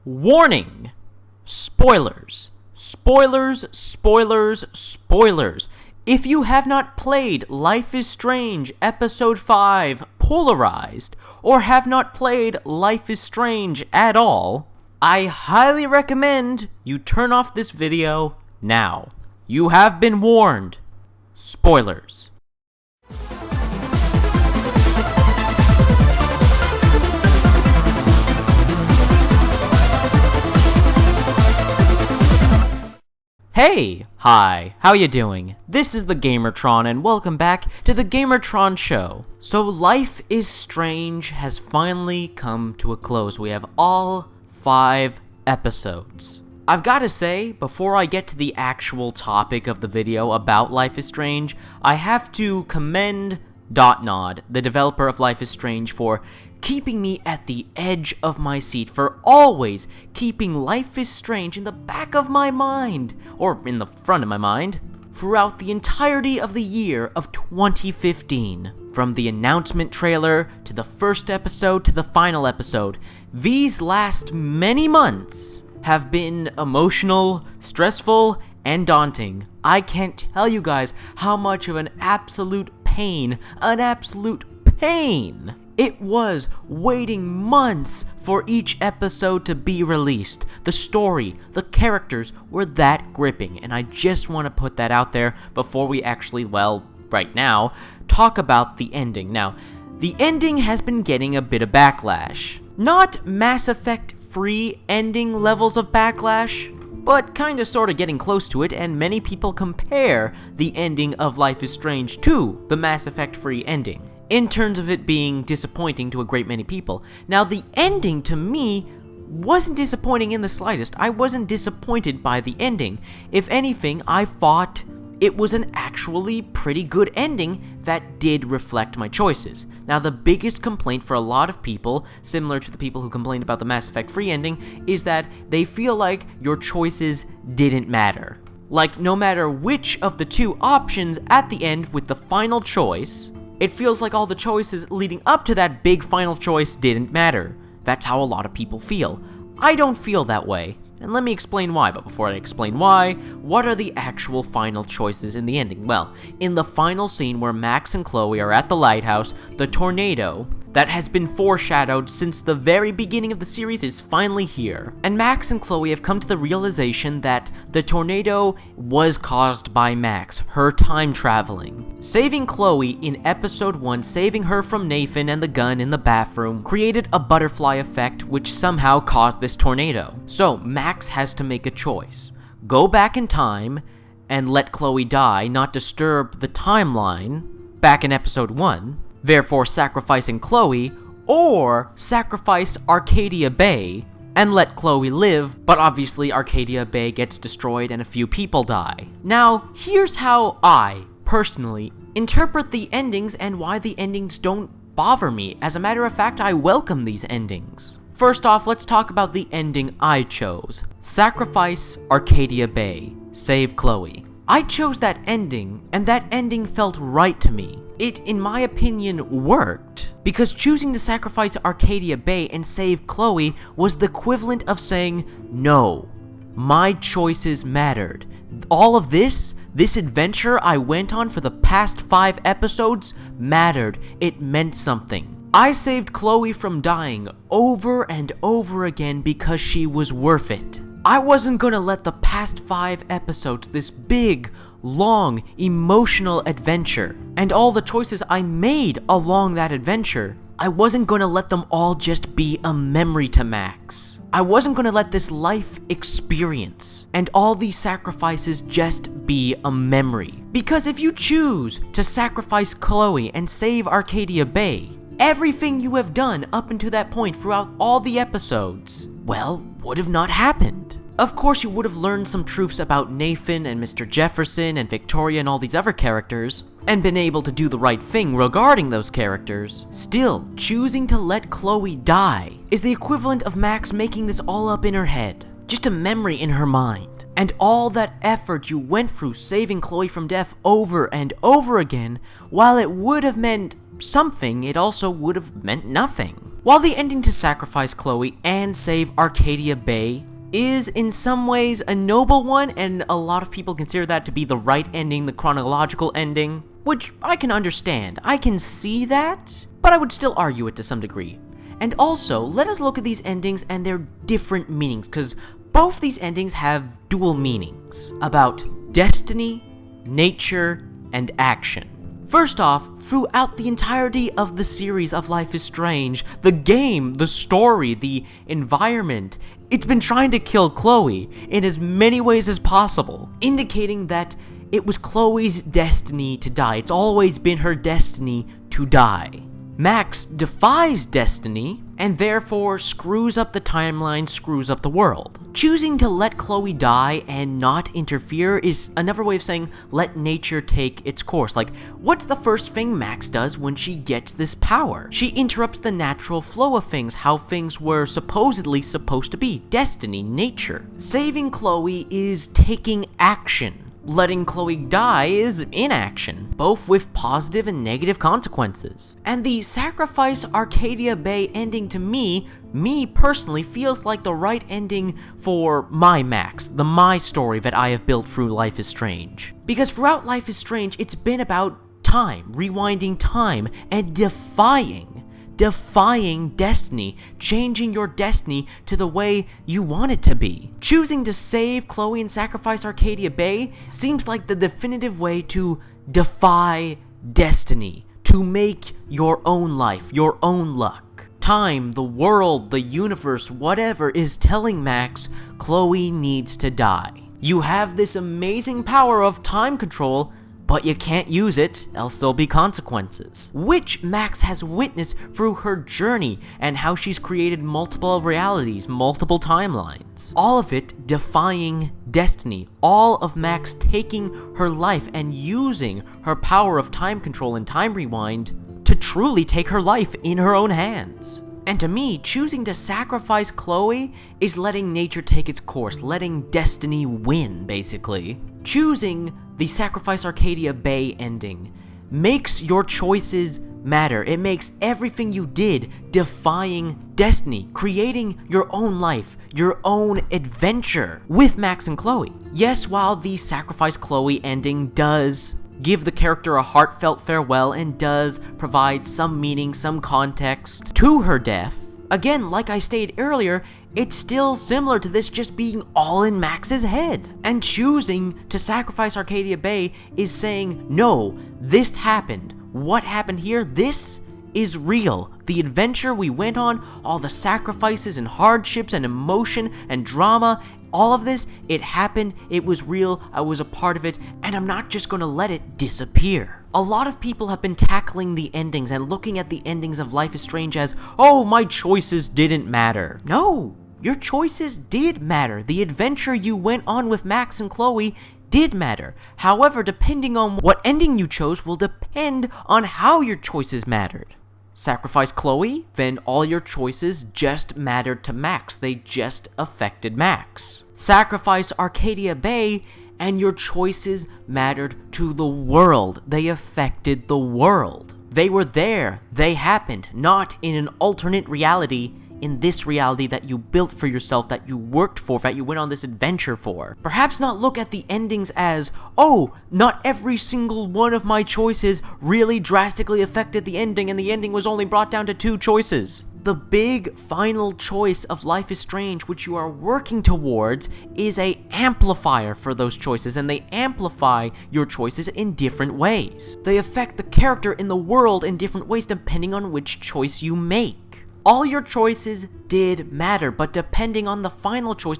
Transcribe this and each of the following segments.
Warning! Spoilers. Spoilers, spoilers, spoilers. If you have not played Life is Strange Episode 5 Polarized, or have not played Life is Strange at all, I highly recommend you turn off this video now. You have been warned. Spoilers. Hey! Hi, how you doing? This is the Gamertron and welcome back to the Gamertron Show. So Life is Strange has finally come to a close. We have all 5 episodes. I've got to say, before I get to the actual topic of the video about Life is Strange, I have to commend Dotnod, the developer of Life is Strange, for keeping me at the edge of my seat, for always keeping Life is Strange in the back of my mind, or in the front of my mind, throughout the entirety of the year of 2015. From the announcement trailer, to the first episode, to the final episode, these last many months have been emotional, stressful, and daunting. I can't tell you guys how much of an absolute pain it was waiting months for each episode to be released. The story, the characters were that gripping, and I just want to put that out there before we actually, right now, talk about the ending. Now, the ending has been getting a bit of backlash. Not Mass Effect free ending levels of backlash, but kinda sorta getting close to it, and many people compare the ending of Life is Strange to the Mass Effect free ending, in terms of it being disappointing to a great many people. Now, the ending, to me, wasn't disappointing in the slightest. I wasn't disappointed by the ending. If anything, I thought it was an actually pretty good ending that did reflect my choices. Now, the biggest complaint for a lot of people, similar to the people who complained about the Mass Effect free ending, is that they feel like your choices didn't matter. Like, no matter which of the two options at the end with the final choice, it feels like all the choices leading up to that big final choice didn't matter. That's how a lot of people feel. I don't feel that way, and let me explain why. But before I explain why, what are the actual final choices in the ending? Well, in the final scene where Max and Chloe are at the lighthouse, the tornado that has been foreshadowed since the very beginning of the series is finally here. And Max and Chloe have come to the realization that the tornado was caused by Max, her time traveling. Saving Chloe in episode 1, saving her from Nathan and the gun in the bathroom, created a butterfly effect which somehow caused this tornado. So Max has to make a choice. Go back in time and let Chloe die, not disturb the timeline back in episode 1, therefore sacrificing Chloe, or sacrifice Arcadia Bay and let Chloe live, but obviously Arcadia Bay gets destroyed and a few people die. Now, here's how I, personally, interpret the endings and why the endings don't bother me. As a matter of fact, I welcome these endings. First off, let's talk about the ending I chose. Sacrifice Arcadia Bay, save Chloe. I chose that ending, and that ending felt right to me. It, in my opinion, worked, because choosing to sacrifice Arcadia Bay and save Chloe was the equivalent of saying, no, my choices mattered. All of this adventure I went on for the past 5 episodes mattered. It meant something. I saved Chloe from dying over and over again because she was worth it. I wasn't gonna let the past 5 episodes, this big, long, emotional adventure, and all the choices I made along that adventure, I wasn't gonna let them all just be a memory to Max. I wasn't gonna let this life experience and all these sacrifices just be a memory. Because if you choose to sacrifice Chloe and save Arcadia Bay, everything you have done up until that point throughout all the episodes, would have not happened. Of course, you would have learned some truths about Nathan and Mr. Jefferson and Victoria and all these other characters, and been able to do the right thing regarding those characters. Still, choosing to let Chloe die is the equivalent of Max making this all up in her head. Just a memory in her mind. And all that effort you went through saving Chloe from death over and over again, while it would have meant something, it also would have meant nothing. While the ending to sacrifice Chloe and save Arcadia Bay is in some ways a noble one, and a lot of people consider that to be the right ending, the chronological ending, which I can understand. I can see that, but I would still argue it to some degree. And also, let us look at these endings and their different meanings, because both these endings have dual meanings about destiny, nature, and action. First off, throughout the entirety of the series of Life is Strange, the game, the story, the environment, it's been trying to kill Chloe in as many ways as possible, indicating that it was Chloe's destiny to die. It's always been her destiny to die. Max defies destiny, and therefore screws up the timeline, screws up the world. Choosing to let Chloe die and not interfere is another way of saying let nature take its course. Like, what's the first thing Max does when she gets this power? She interrupts the natural flow of things, how things were supposedly supposed to be. Destiny, nature. Saving Chloe is taking action. Letting Chloe die is inaction, both with positive and negative consequences. And the sacrifice Arcadia Bay ending to me personally feels like the right ending for my Max, my story that I have built through Life is Strange. Because throughout Life is Strange, it's been about time, rewinding time, and defying destiny, changing your destiny to the way you want it to be. Choosing to save Chloe and sacrifice Arcadia Bay seems like the definitive way to defy destiny, to make your own life, your own luck. Time, the world, the universe, whatever is telling Max, Chloe needs to die. You have this amazing power of time control, but you can't use it, else there'll be consequences. Which Max has witnessed through her journey and how she's created multiple realities, multiple timelines. All of it defying destiny. All of Max taking her life and using her power of time control and time rewind to truly take her life in her own hands. And to me, choosing to sacrifice Chloe is letting nature take its course, letting destiny win, basically. Choosing the Sacrifice Arcadia Bay ending makes your choices matter. It makes everything you did defying destiny, creating your own life, your own adventure with Max and Chloe. Yes, while the Sacrifice Chloe ending does give the character a heartfelt farewell and does provide some meaning, some context to her death, again, like I stated earlier, it's still similar to this just being all in Max's head. And choosing to sacrifice Arcadia Bay is saying, no, this happened. What happened here? This is real. The adventure we went on, all the sacrifices and hardships and emotion and drama, all of this, it happened, it was real, I was a part of it, and I'm not just gonna let it disappear. A lot of people have been tackling the endings and looking at the endings of Life is Strange as, oh, my choices didn't matter. No, your choices did matter. The adventure you went on with Max and Chloe did matter. However, depending on what ending you chose will depend on how your choices mattered. Sacrifice Chloe, then all your choices just mattered to Max. They just affected Max. Sacrifice Arcadia Bay, and your choices mattered to the world. They affected the world. They were there. They happened, not in an alternate reality, in this reality that you built for yourself, that you worked for, that you went on this adventure for. Perhaps not look at the endings as, oh, not every single one of my choices really drastically affected the ending, and the ending was only brought down to 2 choices. The big final choice of Life is Strange, which you are working towards, is a amplifier for those choices, and they amplify your choices in different ways. They affect the character in the world in different ways depending on which choice you make. All your choices did matter, but depending on the final choice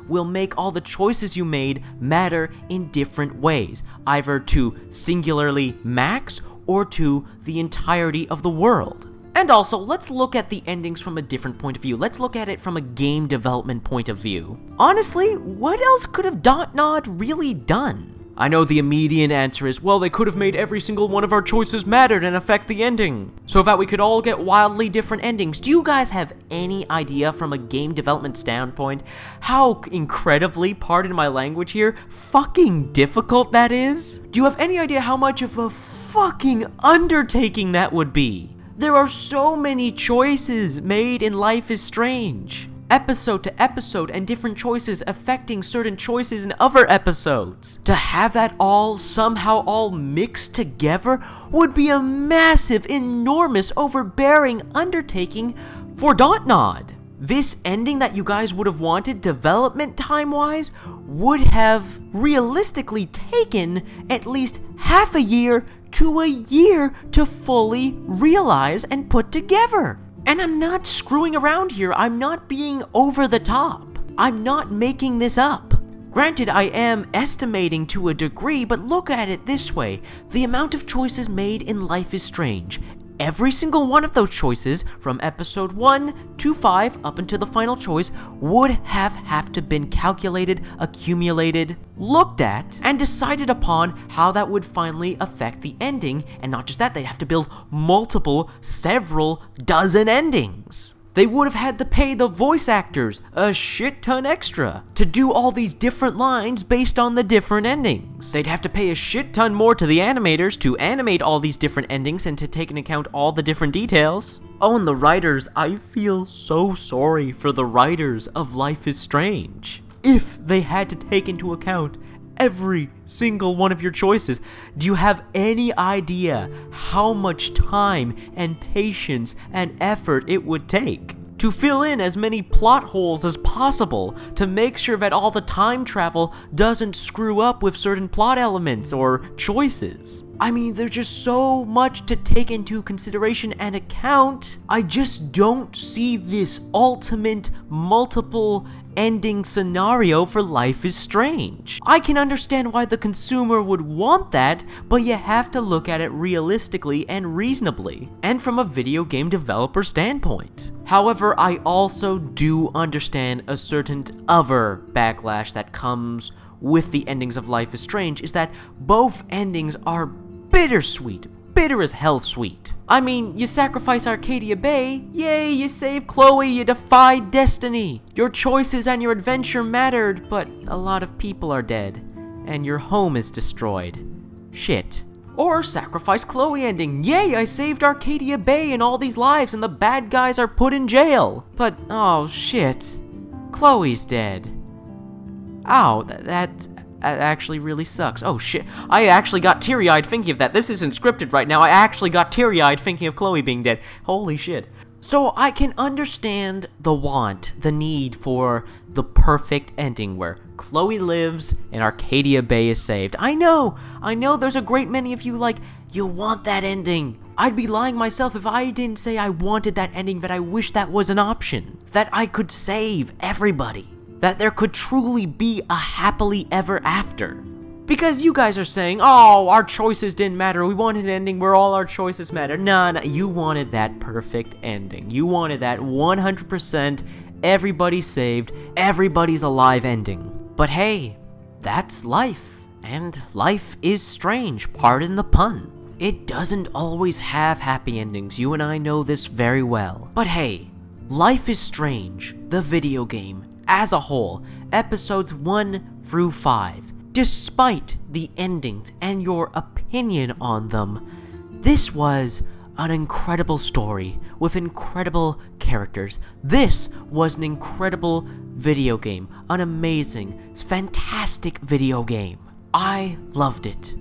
will make all the choices you made matter in different ways, either to singularly Max or to the entirety of the world. And also, let's look at the endings from a different point of view. Let's look at it from a game development point of view. Honestly, what else could have Dontnod really done? I know the immediate answer is, well, they could have made every single one of our choices matter and affect the ending, so that we could all get wildly different endings. Do you guys have any idea from a game development standpoint how incredibly, pardon my language here, fucking difficult that is? Do you have any idea how much of a fucking undertaking that would be? There are so many choices made in Life is Strange. Episode to episode and different choices affecting certain choices in other episodes. To have that all somehow all mixed together would be a massive, enormous, overbearing undertaking for Dontnod. This ending that you guys would have wanted, development time-wise, would have realistically taken at least half a year to a year to fully realize and put together. And I'm not screwing around here, I'm not being over the top. I'm not making this up. Granted, I am estimating to a degree, but look at it this way. The amount of choices made in Life is Strange. Every single one of those choices, from episode 1 to 5 up until the final choice, would have to been calculated, accumulated, looked at, and decided upon how that would finally affect the ending. And not just that, they'd have to build several dozen endings. They would have had to pay the voice actors a shit ton extra to do all these different lines based on the different endings. They'd have to pay a shit ton more to the animators to animate all these different endings and to take into account all the different details. Oh, and the writers, I feel so sorry for the writers of Life is Strange. If they had to take into account every single one of your choices, do you have any idea how much time and patience and effort it would take to fill in as many plot holes as possible to make sure that all the time travel doesn't screw up with certain plot elements or choices? I mean, there's just so much to take into consideration and account. I just don't see this ultimate multiple ending scenario for Life is Strange. I can understand why the consumer would want that, but you have to look at it realistically and reasonably, and from a video game developer standpoint. However, I also do understand a certain other backlash that comes with the endings of Life is Strange, is that both endings are bittersweet. Bitter as hell sweet. I mean, you sacrifice Arcadia Bay, yay, you saved Chloe, you defied destiny. Your choices and your adventure mattered, but a lot of people are dead, and your home is destroyed. Shit. Or sacrifice Chloe ending, yay, I saved Arcadia Bay and all these lives and the bad guys are put in jail. But, oh shit, Chloe's dead. Ow, that actually really sucks. Oh shit, I actually got teary-eyed thinking of that. This isn't scripted right now. I actually got teary-eyed thinking of Chloe being dead. Holy shit. So I can understand the want, the need for the perfect ending where Chloe lives and Arcadia Bay is saved. I know there's a great many of you like, you want that ending. I'd be lying myself if I didn't say I wanted that ending, that I wish that was an option. That I could save everybody. That there could truly be a happily ever after. Because you guys are saying, oh, our choices didn't matter, we wanted an ending where all our choices matter. Nah, you wanted that perfect ending. You wanted that 100% everybody's saved, everybody's alive ending. But hey, that's life. And life is strange, pardon the pun. It doesn't always have happy endings, you and I know this very well. But hey, Life is Strange, the video game, as a whole, episodes 1 through 5, despite the endings and your opinion on them, this was an incredible story with incredible characters. This was an incredible video game, an amazing, fantastic video game. I loved it.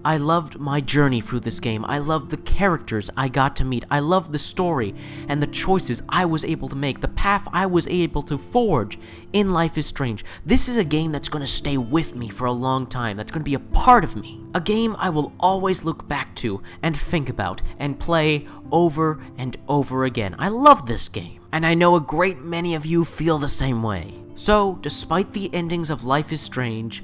I loved my journey through this game. I loved the characters I got to meet. I loved the story and the choices I was able to make, the path I was able to forge in Life is Strange. This is a game that's going to stay with me for a long time, that's going to be a part of me. A game I will always look back to and think about and play over and over again. I love this game, and I know a great many of you feel the same way. So, despite the endings of Life is Strange,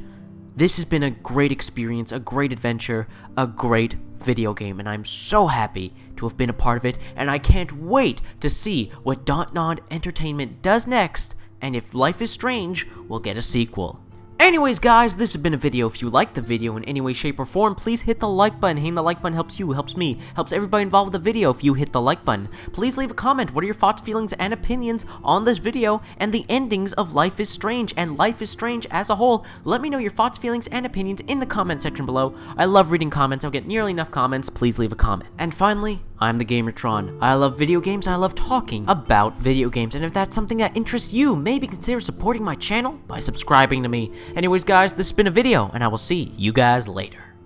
this has been a great experience, a great adventure, a great video game, and I'm so happy to have been a part of it, and I can't wait to see what Dontnod Entertainment does next, and if Life is Strange will get a sequel. Anyways guys, this has been a video. If you liked the video in any way, shape, or form, please hit the like button. Hitting the like button helps you, helps me, helps everybody involved with the video if you hit the like button. Please leave a comment. What are your thoughts, feelings, and opinions on this video and the endings of Life is Strange and Life is Strange as a whole? Let me know your thoughts, feelings, and opinions in the comment section below. I love reading comments. I don't get nearly enough comments. Please leave a comment. And finally, I'm the Gamertron. I love video games and I love talking about video games, and if that's something that interests you, maybe consider supporting my channel by subscribing to me. Anyways guys, this has been a video, and I will see you guys later.